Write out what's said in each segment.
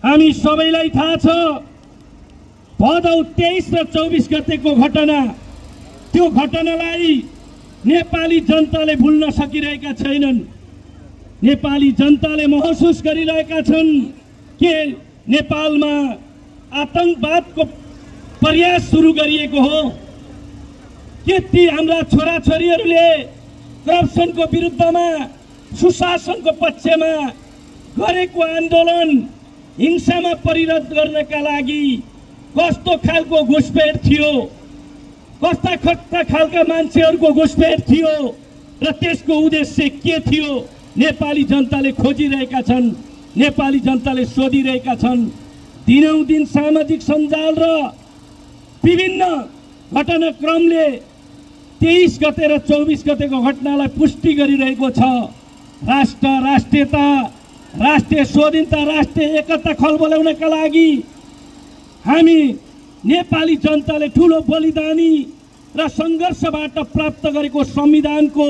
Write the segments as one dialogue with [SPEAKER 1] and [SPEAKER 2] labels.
[SPEAKER 1] हामी सबैलाई थाहा छ भदौ 23 र 24 गतेको घटना, त्यो घटनालाई नेपाली जनताले भुल्न सकिरहेका छैनन्। नेपाली जनताले महसुस गरिरहेका छन् कि नेपालमा आतंकवादको प्रयास सुरु गरिएको हो। के ती हाम्रा छोराछोरीहरूले करप्सनको विरुद्धमा, सुशासनको पक्षमा गरेको आन्दोलन हिंसामा परिणत गर्नका लागि कस्तो खालको घुसपेट थियो, कस्ता कस्ता खालका मान्छेहरूको घुसपेट थियो र त्यसको उद्देश्य के थियो, नेपाली जनताले खोजिरहेका छन्, नेपाली जनताले सोधिरहेका छन्। दिनौदिन सामाजिक सञ्जाल र विभिन्न घटनाक्रमले 23 गते र 24 गतेको घटनालाई पुष्टि गरिरहेको छ। राष्ट्र, राष्ट्रियता, राष्ट्रिय स्वाधीनता, राष्ट्रिय एकता खलबलाउनका लागि हामी नेपाली जनताले ठुलो बलिदानी र सङ्घर्षबाट प्राप्त गरेको संविधानको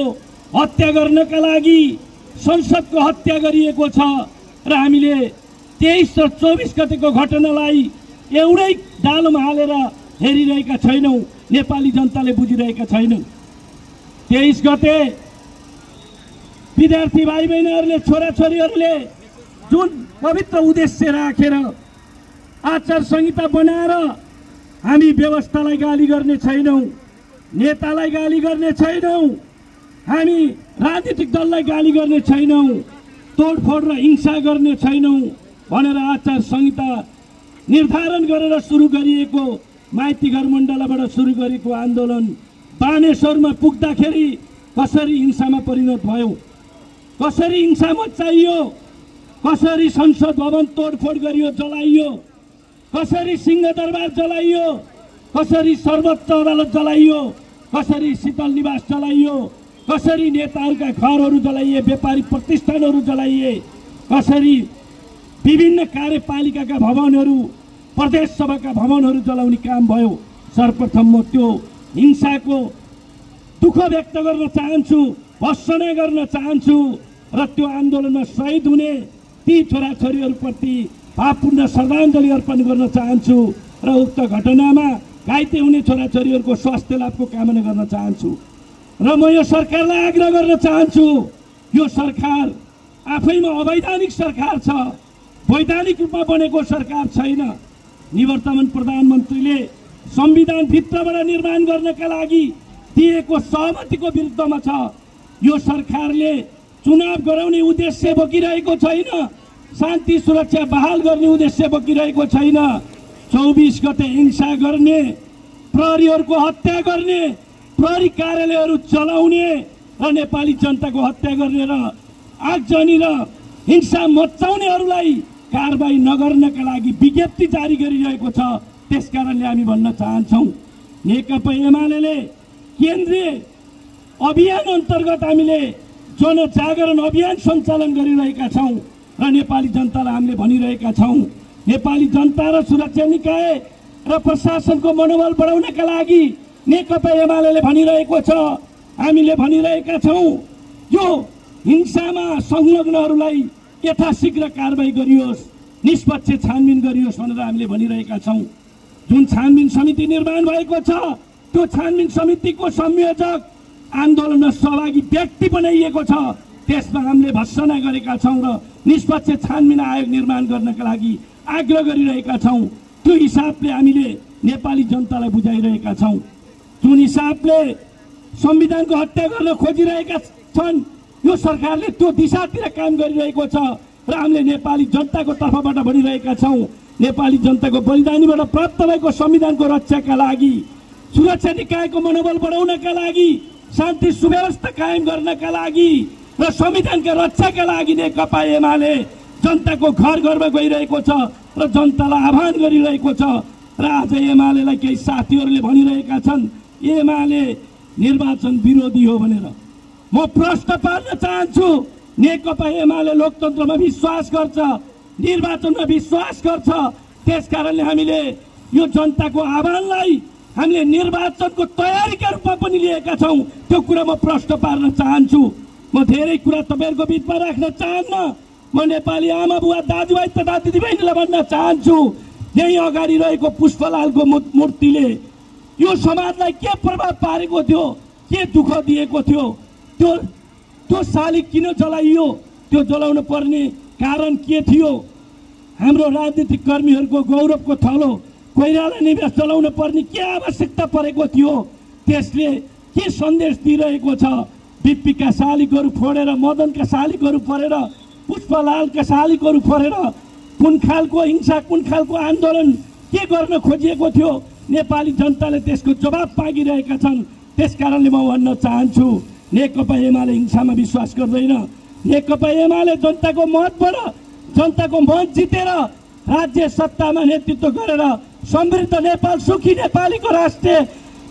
[SPEAKER 1] हत्या गर्नका लागि संसदको हत्या गरिएको छ र हामीले 23 र 24 गतेको घटनालाई एउटै डालोमा हालेर हेरिरहेका छैनौँ। नेपाली जनताले बुझिरहेका छैनन्। 23 गते विद्यार्थी भाइ बहिनीहरूले, छोराछोरीहरूले जुन पवित्र उद्देश्य राखेर आचार संहिता बनाएर हामी व्यवस्थालाई गाली गर्ने छैनौँ, नेतालाई गाली गर्ने छैनौँ, हामी राजनीतिक दललाई गाली गर्ने छैनौँ, तोडफोड र हिंसा गर्ने छैनौँ भनेर आचार संहिता निर्धारण गरेर सुरु गरिएको, माइती घर मण्डलबाट सुरु गरेको आन्दोलन बानेश्वरमा पुग्दाखेरि कसरी हिंसामा परिणत भयो, कसरी हिंसा मच्चाइयो, कसरी संसद भवन तोडफोड गरियो, जलाइयो, कसरी सिंहदरबार जलाइयो, कसरी सर्वोच्च अदालत जलाइयो, कसरी शीतल निवास जलाइयो, कसरी नेताहरूका घरहरू जलाइए, व्यापारी प्रतिष्ठानहरू जलाइए, कसरी विभिन्न कार्यपालिकाका भवनहरू, प्रदेश सभाका भवनहरू जलाउने काम भयो। सर्वप्रथम म त्यो हिंसाको दुःख व्यक्त गर्न चाहन्छु, भर्त्सना गर्न चाहन्छु र त्यो आन्दोलनमा शहीद हुने ती छोराछोरीहरूप्रति भावपूर्ण श्रद्धाञ्जली अर्पण गर्न चाहन्छु र उक्त घटनामा घाइते हुने छोराछोरीहरूको स्वास्थ्य लाभको कामना गर्न चाहन्छु। र म यो सरकारलाई आग्रह गर्न चाहन्छु, यो सरकार आफैमा अवैधानिक सरकार छ, वैधानिक रूपमा बनेको सरकार छैन। निवर्तमान प्रधानमन्त्रीले संविधान भित्रबाट निर्माण गर्नका लागि दिएको सहमतिको विरुद्धमा छ। यो सरकारले चुनाव गराउने उद्देश्य बोकिरहेको छैन, शान्ति सुरक्षा बहाल गर्ने उद्देश्य बोकिरहेको छैन। 24 गते हिंसा गर्ने, प्रहरीहरूको हत्या गर्ने, प्रहरी कार्यालयहरू चलाउने र नेपाली जनताको हत्या गर्ने र आगजनी र हिंसा मचाउनेहरूलाई कारबाही नगर्नका लागि विज्ञप्ति जारी गरिरहेको छ। त्यसकारणले हामी भन्न चाहन्छौँ, नेकपा एमाले केन्द्रीय अभियान अन्तर्गत हामीले जनजागरण अभियान सञ्चालन गरिरहेका छौँ र नेपाली जनतालाई हामीले भनिरहेका छौँ, नेपाली जनता र सुरक्षा निकाय र प्रशासनको मनोबल बढाउनका लागि नेकपा एमाले भनिरहेको छ, हामीले भनिरहेका छौँ यो हिंसामा संलग्नहरूलाई यथाशीघ्र कारबाही गरियोस्, निष्पक्ष छानबिन गरियोस् भनेर हामीले भनिरहेका छौँ। जुन छानबिन समिति निर्माण भएको छ त्यो छानबिन समितिको संयोजक आन्दोलनमा सहभागी व्यक्ति बनाइएको छ, त्यसमा हामीले भर्त्सना गरेका छौँ र निष्पक्ष छानबिन आयोग निर्माण गर्नका लागि आग्रह गरिरहेका छौँ। त्यो हिसाबले हामीले नेपाली जनतालाई बुझाइरहेका छौँ। जुन हिसाबले संविधानको हत्या गर्न खोजिरहेका छन् यो सरकारले त्यो दिशातिर काम गरिरहेको छ र हामीले नेपाली जनताको तर्फबाट भनिरहेका छौँ, नेपाली जनताको बलिदानीबाट प्राप्त भएको संविधानको रक्षाका लागि, सुरक्षा निकायको मनोबल बढाउनका लागि, शान्ति सुव्यवस्था कायम गर्नका लागि र संविधानका रक्षाका लागि नेकपा एमाले जनताको घर घरमा गइरहेको छ र जनतालाई आह्वान गरिरहेको छ। र आज एमालेलाई केही साथीहरूले भनिरहेका छन् एमाले निर्वाचन विरोधी हो भनेर। म प्रश्न पार्न चाहन्छु, नेकपा एमाले लोकतन्त्रमा विश्वास गर्छ, निर्वाचनमा विश्वास गर्छ, त्यसकारणले हामीले यो जनताको आह्वानलाई हामीले निर्वाचनको तयारीका रूपमा पनि लिएका छौँ। त्यो कुरा म प्रश्न पार्न चाहन्छु। म धेरै कुरा तपाईँहरूको बिचमा राख्न चाहन्न। म नेपाली आमा बुवा दाजुभाइ तथा दिदीबहिनीलाई भन्न चाहन्छु, यही अगाडि रहेको पुष्पलालको मूर्तिले यो समाजलाई के प्रभाव पारेको थियो, के दुःख दिएको थियो, त्यो शालिग किन जलाइयो, त्यो जलाउन पर्ने कारण के थियो? हाम्रो राजनीतिक कर्मीहरूको गौरवको थलो कोइराला निवास जलाउन पर्ने के आवश्यकता परेको थियो? त्यसले के सन्देश दिइरहेको छ? बिप्पीका शालिगहरू फोडेर, मदनका शालिगहरू फोडेर, पुष्पलालका शालिगहरू फोडेर कुन खालको हिंसा, कुन खालको आन्दोलन के गर्न खोजिएको थियो? नेपाली जनताले त्यसको जवाब मागिरहेका छन्। त्यसकारणले म भन्न चाहन्छु, नेकपा एमाले हिंसामा विश्वास गर्दैन। नेकपा एमाले जनताको मतबाट, जनताको मत जितेर राज्य सत्तामा नेतृत्व गरेर समृद्ध नेपाल, सुखी नेपालीको राष्ट्रिय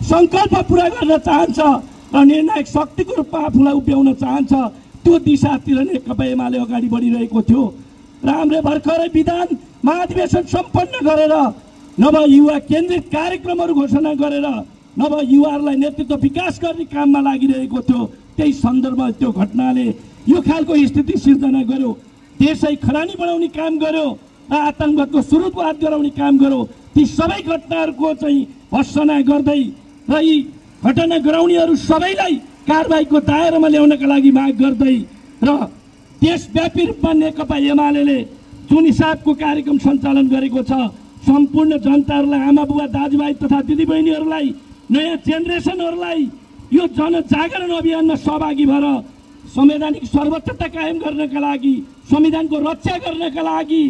[SPEAKER 1] सङ्कल्प पुरा गर्न चाहन्छ र निर्णायक शक्तिको रूपमा आफूलाई उभ्याउन चाहन्छ। त्यो दिशातिर नेकपा एमाले अगाडि बढिरहेको थियो र हामीले भर्खरै विधान महाधिवेशन सम्पन्न गरेर नभए युवा केन्द्रित कार्यक्रमहरू घोषणा गरेर नभए युवाहरूलाई नेतृत्व विकास गर्ने काममा लागिरहेको थियो। त्यही सन्दर्भमा त्यो घटनाले यो खालको स्थिति सिर्जना गर्यो, देशै खरानी बनाउने काम गर्यो र आतङ्कवादको सुरुवात गराउने काम गर्यो। ती सबै घटनाहरूको चाहिँ भर्त्सना गर्दै र यी घटना गराउनेहरू सबैलाई कारबाहीको दायरामा ल्याउनका लागि माग गर्दै र देशव्यापी रूपमा नेकपा एमाले जुन हिसाबको कार्यक्रम सञ्चालन गरेको छ, सम्पूर्ण जनताहरूलाई, आमा बुवा दाजुभाइ तथा दिदीबहिनीहरूलाई, नयाँ जेनेरेसनहरूलाई यो जनजागरण अभियानमा सहभागी भएर संवैधानिक सर्वोच्चता कायम गर्नका लागि, संविधानको रक्षा गर्नका लागि,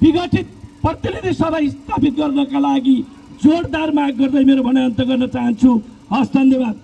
[SPEAKER 1] विघटित प्रतिनिधि सभा स्थापित गर्नका लागि जोरदार माग गर्दै मेरो भनाइ अन्त्य गर्न चाहन्छु। हस्, धन्यवाद।